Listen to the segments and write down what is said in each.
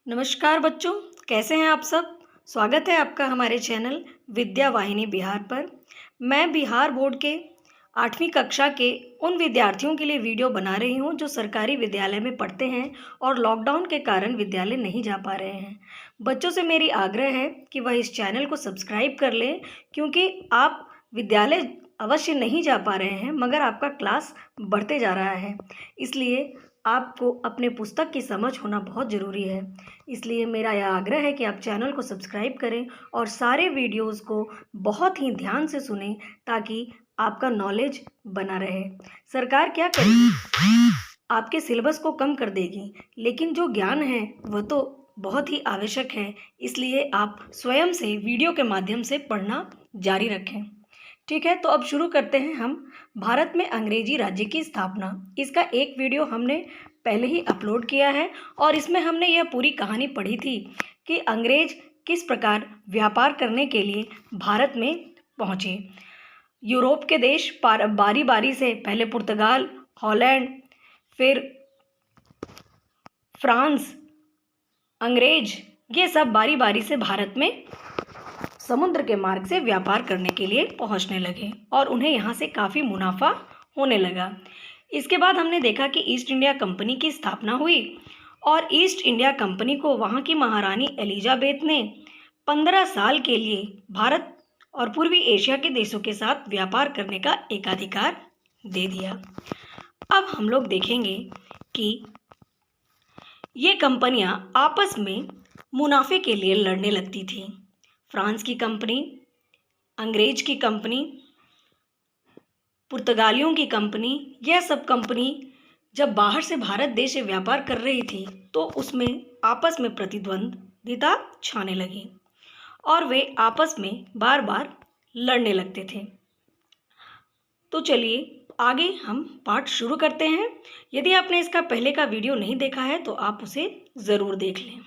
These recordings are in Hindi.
नमस्कार बच्चों, कैसे हैं आप सब। स्वागत है आपका हमारे चैनल विद्या वाहिनी बिहार पर। मैं बिहार बोर्ड के 8वीं कक्षा के उन विद्यार्थियों के लिए वीडियो बना रही हूं जो सरकारी विद्यालय में पढ़ते हैं और लॉकडाउन के कारण विद्यालय नहीं जा पा रहे हैं। बच्चों से मेरी आग्रह है कि वह इस चैनल को सब्सक्राइब कर लें, क्योंकि आप विद्यालय अवश्य नहीं जा पा रहे हैं मगर आपका क्लास बढ़ते जा रहा है। इसलिए आपको अपने पुस्तक की समझ होना बहुत ज़रूरी है। इसलिए मेरा यह आग्रह है कि आप चैनल को सब्सक्राइब करें और सारे वीडियोस को बहुत ही ध्यान से सुनें, ताकि आपका नॉलेज बना रहे। सरकार क्या करेगी, आपके सिलेबस को कम कर देगी, लेकिन जो ज्ञान है वह तो बहुत ही आवश्यक है। इसलिए आप स्वयं से वीडियो के माध्यम से पढ़ना जारी रखें। ठीक है, तो अब शुरू करते हैं हम। भारत में अंग्रेजी राज्य की स्थापना, इसका एक वीडियो हमने पहले ही अपलोड किया है और इसमें हमने यह पूरी कहानी पढ़ी थी कि अंग्रेज किस प्रकार व्यापार करने के लिए भारत में पहुँचे। यूरोप के देश बारी बारी से, पहले पुर्तगाल, हॉलैंड, फिर फ्रांस, अंग्रेज, ये सब बारी बारी से भारत में समुद्र के मार्ग से व्यापार करने के लिए पहुंचने लगे और उन्हें यहाँ से काफ़ी मुनाफा होने लगा। इसके बाद हमने देखा कि ईस्ट इंडिया कंपनी की स्थापना हुई और ईस्ट इंडिया कंपनी को वहाँ की महारानी एलिजाबेथ ने 15 साल के लिए भारत और पूर्वी एशिया के देशों के साथ व्यापार करने का एकाधिकार दे दिया। अब हम लोग देखेंगे कि ये कंपनियां आपस में मुनाफे के लिए लड़ने लगती थीं। फ्रांस की कंपनी, अंग्रेज की कंपनी, पुर्तगालियों की कंपनी, यह सब कंपनी जब बाहर से भारत देश से व्यापार कर रही थी तो उसमें आपस में प्रतिद्वंदिता छाने लगी और वे आपस में बार बार लड़ने लगते थे। तो चलिए आगे हम पाठ शुरू करते हैं। यदि आपने इसका पहले का वीडियो नहीं देखा है तो आप उसे ज़रूर देख लें।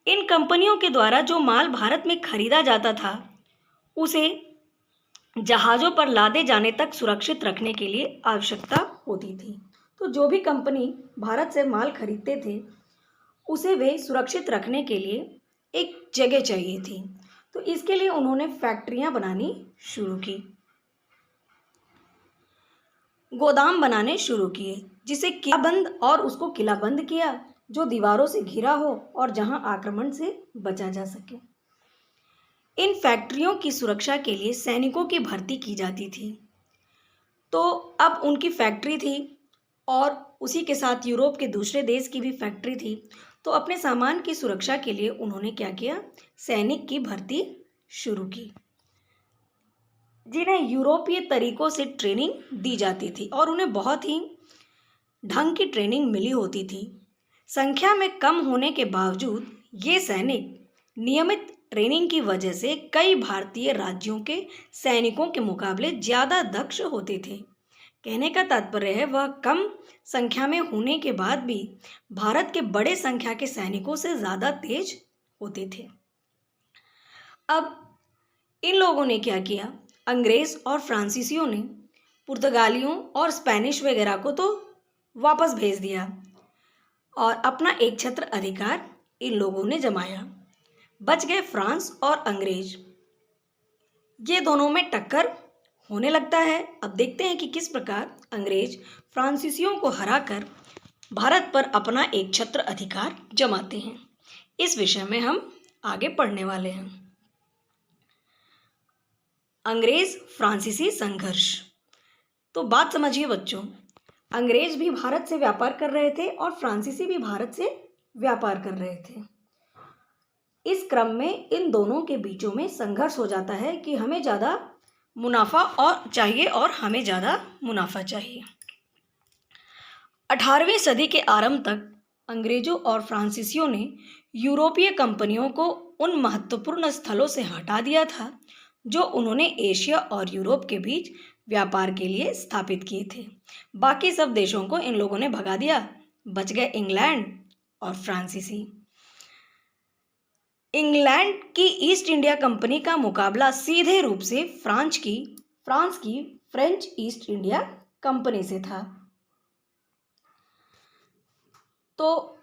इन कंपनियों के द्वारा जो माल भारत में खरीदा जाता था उसे जहाज़ों पर लादे जाने तक सुरक्षित रखने के लिए आवश्यकता होती थी। तो जो भी कंपनी भारत से माल खरीदते थे उसे वे सुरक्षित रखने के लिए एक जगह चाहिए थी। तो इसके लिए उन्होंने फैक्ट्रियां बनानी शुरू की, गोदाम बनाने शुरू किए, जिसे किलाबंद, और उसको किलाबंद किया जो दीवारों से घिरा हो और जहां आक्रमण से बचा जा सके। इन फैक्ट्रियों की सुरक्षा के लिए सैनिकों की भर्ती की जाती थी। तो अब उनकी फैक्ट्री थी और उसी के साथ यूरोप के दूसरे देश की भी फैक्ट्री थी। तो अपने सामान की सुरक्षा के लिए उन्होंने क्या किया, सैनिक की भर्ती शुरू की, जिन्हें यूरोपीय तरीकों से ट्रेनिंग दी जाती थी और उन्हें बहुत ही ढंग की ट्रेनिंग मिली होती थी। संख्या में कम होने के बावजूद ये सैनिक नियमित ट्रेनिंग की वजह से कई भारतीय राज्यों के सैनिकों के मुकाबले ज़्यादा दक्ष होते थे। कहने का तात्पर्य है वह कम संख्या में होने के बाद भी भारत के बड़े संख्या के सैनिकों से ज़्यादा तेज होते थे। अब इन लोगों ने क्या किया, अंग्रेज और फ्रांसीसियों ने पुर्तगालियों और स्पेनिश वगैरह को तो वापस भेज दिया और अपना एक छत्र अधिकार इन लोगों ने जमाया। बच गए फ्रांस और अंग्रेज। ये दोनों में टक्कर होने लगता है। अब देखते हैं कि किस प्रकार अंग्रेज फ्रांसीसियों को हराकर भारत पर अपना एक छत्र अधिकार जमाते हैं। इस विषय में हम आगे पढ़ने वाले हैं। अंग्रेज फ्रांसीसी संघर्ष। तो बात समझिए बच्चों, अंग्रेज भी भारत से व्यापार कर रहे थे और फ्रांसीसी भी भारत से व्यापार कर रहे थे। इस क्रम में इन दोनों के बीचों में संघर्ष हो जाता है कि हमें ज़्यादा मुनाफा और चाहिए और हमें ज़्यादा मुनाफा चाहिए। 18वीं सदी के आरंभ तक अंग्रेजों और फ्रांसीसियों ने यूरोपीय कंपनियों को उन महत्वपूर्ण स्थलों से हटा दिया था जो उन्होंने एशिया और यूरोप के बीच व्यापार के लिए स्थापित किए थे। बाकी सब देशों को इन लोगों ने भगा दिया। बच गए इंग्लैंड और फ्रांसीसी। इंग्लैंड की ईस्ट इंडिया कंपनी का मुकाबला सीधे रूप से फ्रांस की फ्रेंच ईस्ट इंडिया कंपनी से था। तो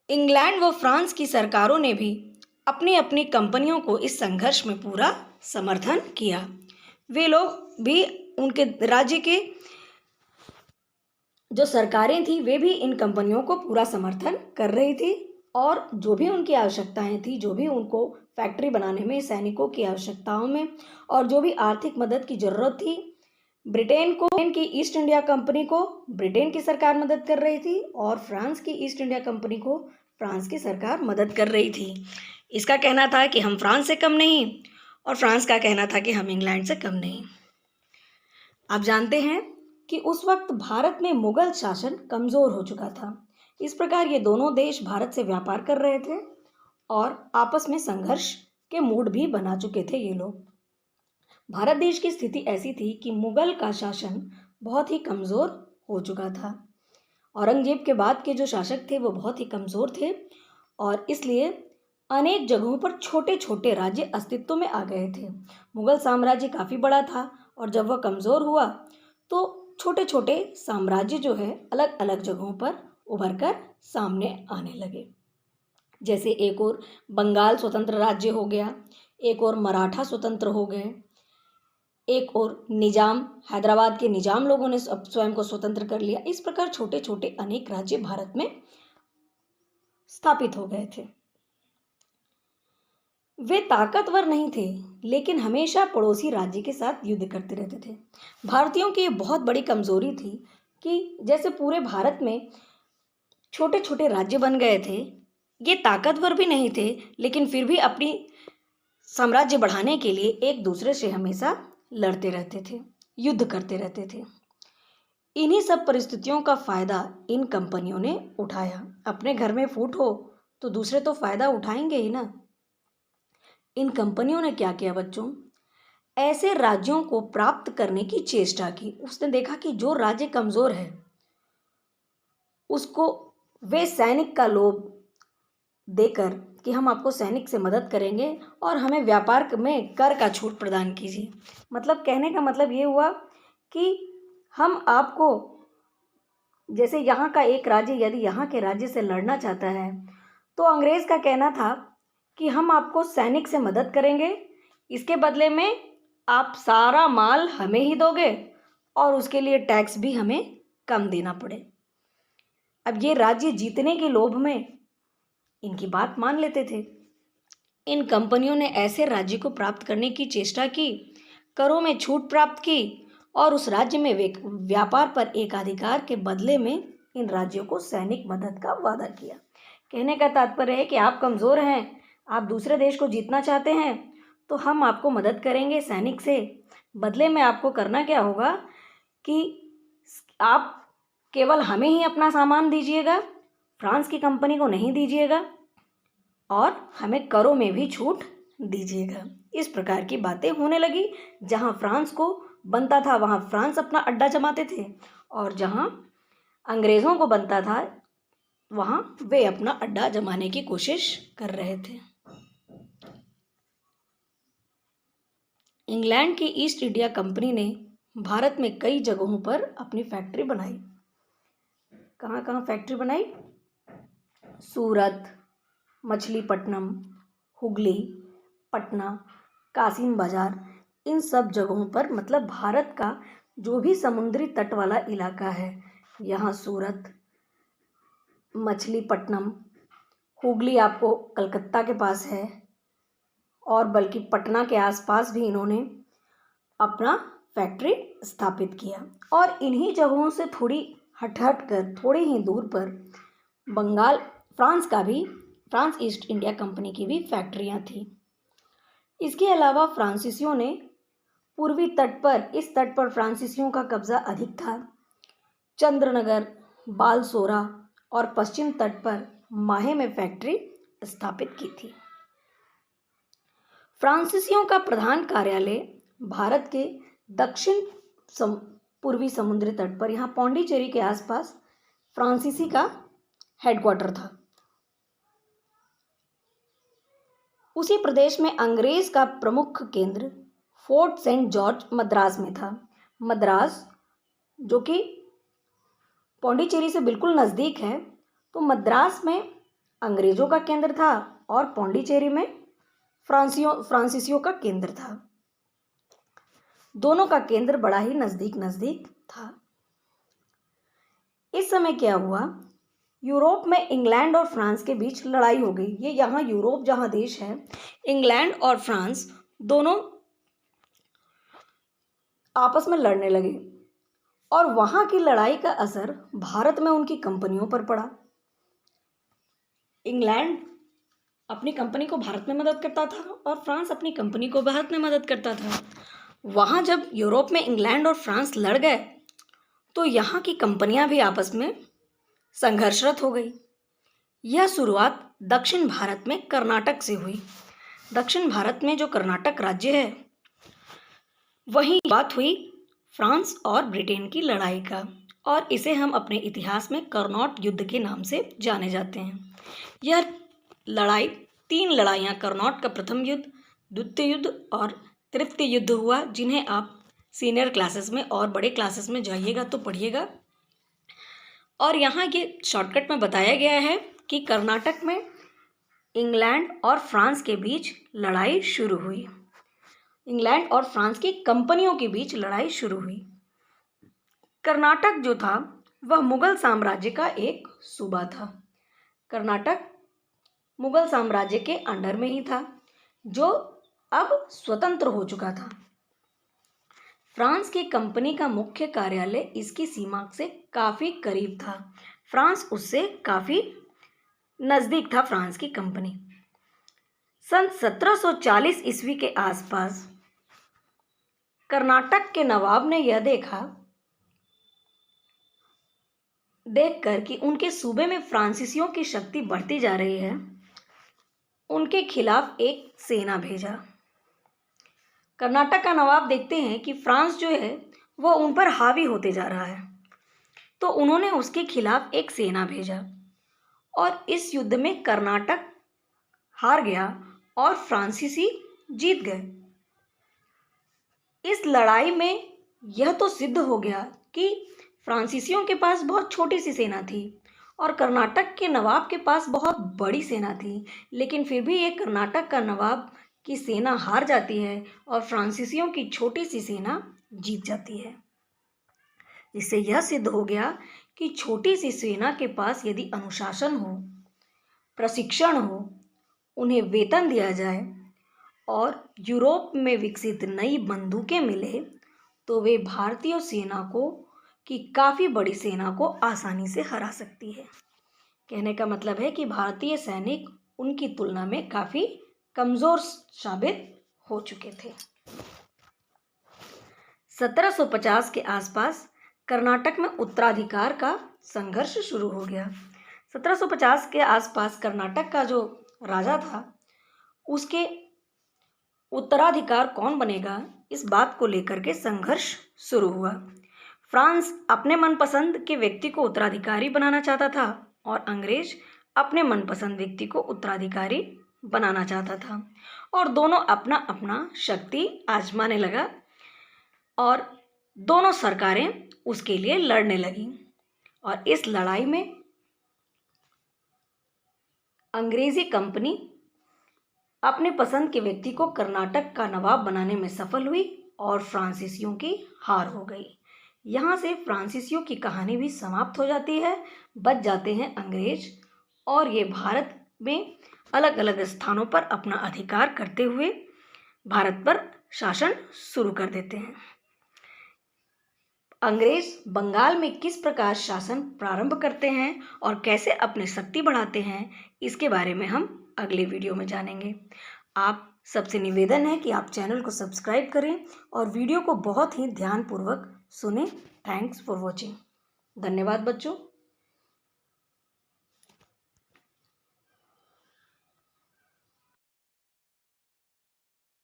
इंग्लैंड व फ्रांस की सरकारों ने भी अपनी अपनी कंपनियों को इस संघर्ष में पूरा समर्थन किया। वे लोग भी, उनके राज्य के जो सरकारें थी वे भी इन कंपनियों को पूरा समर्थन कर रही थी, और जो भी उनकी आवश्यकताएं थी, जो भी उनको फैक्ट्री बनाने में, सैनिकों की आवश्यकताओं में, और जो भी आर्थिक मदद की जरूरत थी, ब्रिटेन की ईस्ट इंडिया कंपनी को ब्रिटेन की सरकार मदद कर रही थी, और फ्रांस की ईस्ट इंडिया कंपनी को फ्रांस की सरकार मदद कर रही थी। इसका कहना था कि हम फ्रांस से कम नहीं, और फ्रांस का कहना था कि हम इंग्लैंड से कम नहीं। आप जानते हैं कि उस वक्त भारत में मुगल शासन कमज़ोर हो चुका था। इस प्रकार ये दोनों देश भारत से व्यापार कर रहे थे और आपस में संघर्ष के मूड भी बना चुके थे ये लोग। भारत देश की स्थिति ऐसी थी कि मुगल का शासन बहुत ही कमज़ोर हो चुका था। औरंगजेब के बाद के जो शासक थे वो बहुत ही कमज़ोर थे, और इसलिए अनेक जगहों पर छोटे छोटे राज्य अस्तित्व में आ गए थे। मुगल साम्राज्य काफ़ी बड़ा था, और जब वह कमज़ोर हुआ तो छोटे छोटे साम्राज्य जो है अलग अलग जगहों पर उभर कर सामने आने लगे। जैसे एक और बंगाल स्वतंत्र राज्य हो गया, एक और मराठा स्वतंत्र हो गए, एक और निजाम, हैदराबाद के निजाम लोगों ने स्वयं को स्वतंत्र कर लिया। इस प्रकार छोटे छोटे अनेक राज्य भारत में स्थापित हो गए थे। वे ताकतवर नहीं थे, लेकिन हमेशा पड़ोसी राज्य के साथ युद्ध करते रहते थे। भारतीयों की बहुत बड़ी कमजोरी थी कि जैसे पूरे भारत में छोटे छोटे राज्य बन गए थे, ये ताकतवर भी नहीं थे, लेकिन फिर भी अपनी साम्राज्य बढ़ाने के लिए एक दूसरे से हमेशा लड़ते रहते थे, युद्ध करते रहते थे। इन्हीं सब परिस्थितियों का फायदा इन कंपनियों ने उठाया। अपने घर में फूट हो तो दूसरे तो फायदा उठाएंगे ही ना। इन कंपनियों ने क्या किया बच्चों, ऐसे राज्यों को प्राप्त करने की चेष्टा की। उसने देखा कि जो राज्य कमजोर है उसको वे सैनिक का लोभ देकर कि हम आपको सैनिक से मदद करेंगे और हमें व्यापार में कर का छूट प्रदान कीजिए। मतलब कहने का मतलब ये हुआ कि हम आपको, जैसे यहाँ का एक राज्य यदि यहाँ के राज्य से लड़ना चाहता है तो अंग्रेज़ का कहना था कि हम आपको सैनिक से मदद करेंगे, इसके बदले में आप सारा माल हमें ही दोगे और उसके लिए टैक्स भी हमें कम देना पड़े। अब ये राज्य जीतने के लोभ में इनकी बात मान लेते थे। इन कंपनियों ने ऐसे राज्य को प्राप्त करने की चेष्टा की, करों में छूट प्राप्त की और उस राज्य में व्यापार पर एकाधिकार के बदले में इन राज्यों को सैनिक मदद का वादा किया। कहने का तात्पर्य है कि आप कमज़ोर हैं, आप दूसरे देश को जीतना चाहते हैं, तो हम आपको मदद करेंगे सैनिक से। बदले में आपको करना क्या होगा कि आप केवल हमें ही अपना सामान दीजिएगा, फ्रांस की कंपनी को नहीं दीजिएगा, और हमें करों में भी छूट दीजिएगा। इस प्रकार की बातें होने लगी। जहां फ्रांस को बनता था वहां फ्रांस अपना अड्डा जमाते थे, और जहां अंग्रेज़ों को बनता था वहां वे अपना अड्डा जमाने की कोशिश कर रहे थे। इंग्लैंड की ईस्ट इंडिया कंपनी ने भारत में कई जगहों पर अपनी फैक्ट्री बनाई। कहाँ कहाँ फैक्ट्री बनाई? सूरत, मछलीपट्टनम, हुगली, पटना, कासिम बाजार, इन सब जगहों पर, मतलब भारत का जो भी समुद्री तट वाला इलाका है, यहाँ सूरत, मछलीपट्टनम, हुगली आपको कलकत्ता के पास है, और बल्कि पटना के आसपास भी इन्होंने अपना फैक्ट्री स्थापित किया। और इन्हीं जगहों से थोड़ी हट कर थोड़ी ही दूर पर Bengal, France east India company की भी फैक्ट्रियां थी। इसके अलावा फ्रांसीसियों ने पूर्वी तट पर, इस तट पर फ्रांसीसियों का कब्जा अधिक था। चंद्रनगर, बालसोरा और पश्चिम तट पर माहे में फैक्ट्री स्थापित की थी। फ्रांसीसियों का प्रधान कार्यालय भारत के दक्षिण पूर्वी समुद्री तट पर, यहाँ पौंडीचेरी के आसपास फ्रांसीसी का हेडक्वार्टर था। उसी प्रदेश में अंग्रेज का प्रमुख केंद्र फोर्ट सेंट जॉर्ज मद्रास में था। मद्रास जो कि पौंडीचेरी से बिल्कुल नज़दीक है, तो मद्रास में अंग्रेज़ों का केंद्र था और पौंडीचेरी में फ्रांसीसियों का केंद्र था। दोनों का केंद्र बड़ा ही नज़दीक नज़दीक था। इस समय क्या हुआ, यूरोप में इंग्लैंड और फ्रांस के बीच लड़ाई हो गई। ये यहाँ यूरोप जहाँ देश है, इंग्लैंड और फ्रांस दोनों आपस में लड़ने लगे और वहाँ की लड़ाई का असर भारत में उनकी कंपनियों पर पड़ा। इंग्लैंड अपनी कंपनी को भारत में मदद करता था और फ्रांस अपनी कंपनी को भारत में मदद करता था। वहाँ जब यूरोप में इंग्लैंड और फ्रांस लड़ गए तो यहाँ की कंपनियां भी आपस में संघर्षरत हो गई। यह शुरुआत दक्षिण भारत में कर्नाटक से हुई। दक्षिण भारत में जो कर्नाटक राज्य है, वहीं बात हुई फ्रांस और ब्रिटेन की लड़ाई का, और इसे हम अपने इतिहास में करनौट युद्ध के नाम से जाने जाते हैं। यह लड़ाई 3 लड़ाइयाँ, करनौट का प्रथम युद्ध, द्वितीय युद्ध और तृतीय युद्ध हुआ, जिन्हें आप सीनियर क्लासेस में और बड़े क्लासेस में जाइएगा तो पढ़िएगा। और यहाँ ये शॉर्टकट में बताया गया है कि कर्नाटक में इंग्लैंड और फ्रांस के बीच लड़ाई शुरू हुई। इंग्लैंड और फ्रांस की कंपनियों के बीच लड़ाई शुरू हुई। कर्नाटक जो था वह मुगल साम्राज्य का एक सूबा था। कर्नाटक मुगल साम्राज्य के अंडर में ही था, जो अब स्वतंत्र हो चुका था। फ्रांस की कंपनी का मुख्य कार्यालय इसकी सीमा से काफ़ी करीब था। फ्रांस उससे काफ़ी नज़दीक था, फ्रांस की कंपनी। सन 1740 ईस्वी के आसपास कर्नाटक के नवाब ने यह देखकर कि उनके सूबे में फ्रांसीसियों की शक्ति बढ़ती जा रही है, उनके खिलाफ एक सेना भेजा। कर्नाटक का नवाब देखते हैं कि फ्रांस जो है वह उन पर हावी होते जा रहा है, तो उन्होंने उसके खिलाफ एक सेना भेजा और इस युद्ध में कर्नाटक हार गया और फ्रांसीसी जीत गए। इस लड़ाई में यह तो सिद्ध हो गया कि फ्रांसीसियों के पास बहुत छोटी सी सेना थी और कर्नाटक के नवाब के पास बहुत बड़ी सेना थी, लेकिन फिर भी ये कर्नाटक का नवाब की सेना हार जाती है और फ्रांसीसियों की छोटी सी सेना जीत जाती है। इससे यह सिद्ध हो गया कि छोटी सी सेना के पास यदि अनुशासन हो, प्रशिक्षण हो, उन्हें वेतन दिया जाए और यूरोप में विकसित नई बंदूकें मिले, तो वे भारतीय सेना को की काफ़ी बड़ी सेना को आसानी से हरा सकती है। कहने का मतलब है कि भारतीय सैनिक उनकी तुलना में काफ़ी कमज़ोर साबित हो चुके थे। 1750 के आसपास कर्नाटक में उत्तराधिकार का संघर्ष शुरू हो गया। 1750 के आसपास कर्नाटक का जो राजा था, उसके उत्तराधिकार कौन बनेगा, इस बात को लेकर के संघर्ष शुरू हुआ। फ्रांस अपने मनपसंद के व्यक्ति को उत्तराधिकारी बनाना चाहता था और अंग्रेज अपने मनपसंद व्यक्ति को उत्तराधिकारी बनाना चाहता था, और दोनों अपना अपना शक्ति आजमाने लगा और दोनों सरकारें उसके लिए लड़ने लगीं। और इस लड़ाई में अंग्रेजी कंपनी अपने पसंद के व्यक्ति को कर्नाटक का नवाब बनाने में सफल हुई और फ्रांसीसियों की हार हो गई। यहाँ से फ्रांसीसियों की कहानी भी समाप्त हो जाती है, बच जाते हैं अंग्रेज, और ये भारत में अलग अलग स्थानों पर अपना अधिकार करते हुए भारत पर शासन शुरू कर देते हैं। अंग्रेज बंगाल में किस प्रकार शासन प्रारंभ करते हैं और कैसे अपनी शक्ति बढ़ाते हैं, इसके बारे में हम अगले वीडियो में जानेंगे। आप सबसे निवेदन है कि आप चैनल को सब्सक्राइब करें और वीडियो को बहुत ही ध्यानपूर्वक सुनें। Thanks for watching. धन्यवाद बच्चों।